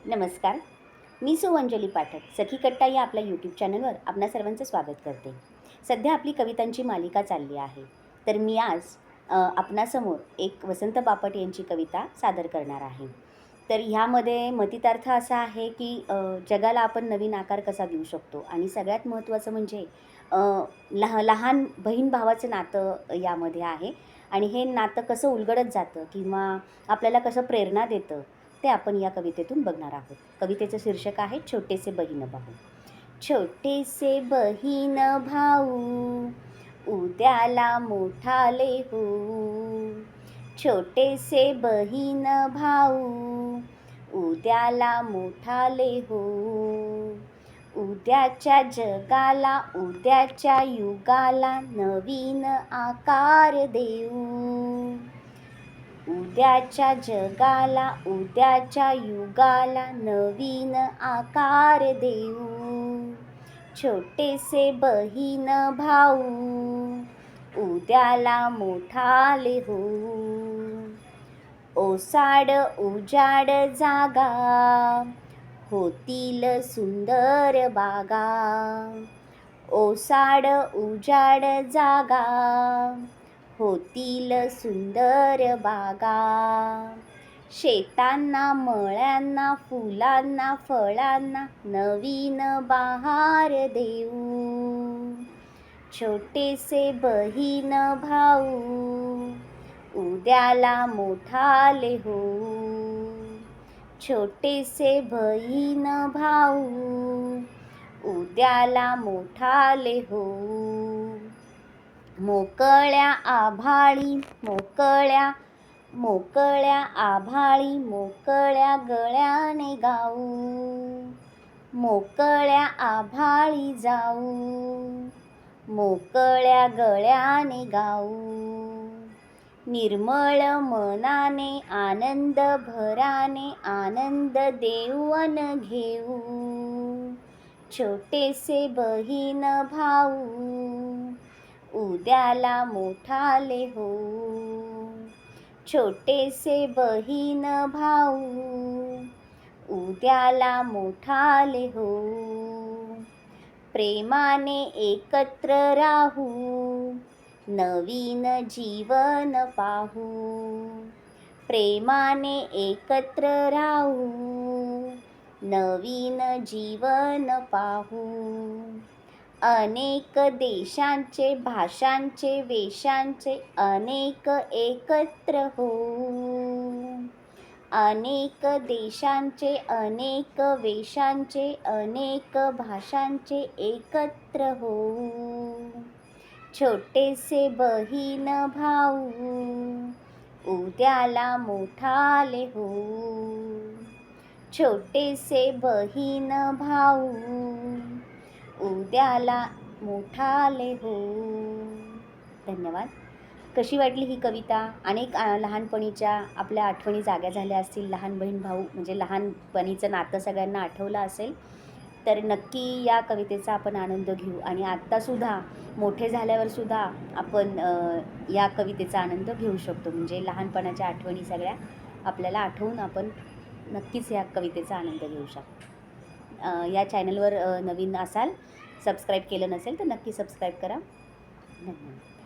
नमस्कार. मी सुअंजली पाठक सखी कट्टा या आपल्या यूट्यूब चॅनलवर आपणा सर्वांचं स्वागत करते. सध्या आपली कवितांची मालिका चालली आहे. तर मी आज आपणासमोर एक वसंत बापट यांची कविता सादर करणार आहे. तर ह्यामध्ये मतितार्थ असा आहे की जगाला आपण नवीन आकार कसा देऊ शकतो आणि सगळ्यात महत्त्वाचं म्हणजे अ, लहान बहीण भावाचं नातं यामध्ये आहे आणि हे नातं कसं उलगडत जातं किंवा आपल्याला कसं प्रेरणा देतं ते आपण या कवितेतून बघणार आहोत. कवितेचं शीर्षक आहे छोटेसे बहीण भाऊ. छोटेसे बहीण भाऊ उद्याला मोठाले होऊ. छोटेसे बहीण भाऊ उद्याला मोठाले होऊ. उद्याच्या जगाला उद्याच्या युगाला नवीन आकार देऊ. उद्याच्या जगाला उद्याच्या युगाला नवीन आकार देऊ. छोटेसे बहीण भाऊ उद्याला मोठाले होऊ. ओसाड उजाड जागा होतील सुंदर बागा. ओसाड उजाड जागा होतील सुंदर बागा. शेतांना मळ्यांना फुलांना फळांना नवीन बहार देऊ. छोटेसे बहीण भाऊ उद्याला मोठाले होऊ. छोटेसे बहीण भाऊ उद्याला मोठाले होऊ. मोकळ्या आभाळी मोकळ्या आभाळी मोकळ्या गळ्याने गाऊ. मोकळ्या आभाळी जाऊ मोकळ्या गळ्याने गाऊ. निर्मळ मनाने आनंद भराने आनंद देऊन घेऊ. छोटेसे बहीण भाऊ उद्याला मोठाले होऊ. छोटेसे बहीण भाऊ उद्याला मोठाले होऊ. प्रेमाने एकत्र राहू नवीन जीवन पाहू. प्रेमाने एकत्र राहू नवीन जीवन पाहू. अनेक देशांचे भाषांचे वेशांचे अनेक एकत्र होऊ. अनेक देशांचे अनेक वेशांचे अनेक भाषांचे एकत्र होऊ. छोटेसे बहीण भाऊ उद्याला मोठाले होऊ. छोटेसे बहीण भाऊ उद्याला मोठाले होऊ. धन्यवाद. कशी वाटली ही कविता? अनेक लहानपणीच्या आपल्या आठवणी जाग्या झाल्या असतील. लहान बहीण भाऊ म्हणजे लहानपणीचं नातं सगळ्यांना आठवलं असेल. तर नक्की या कवितेचा आपण आनंद घेऊ आणि आत्तासुद्धा मोठे झाल्यावरसुद्धा आपण या कवितेचा आनंद घेऊ शकतो. म्हणजे लहानपणाच्या आठवणी सगळ्या आपल्याला आठवून आपण नक्कीच या कवितेचा आनंद घेऊ शकतो. या चॅनलवर नवीन असाल, सबस्क्राईब केलं नसेल तर नक्की सबस्क्राईब करा. धन्यवाद.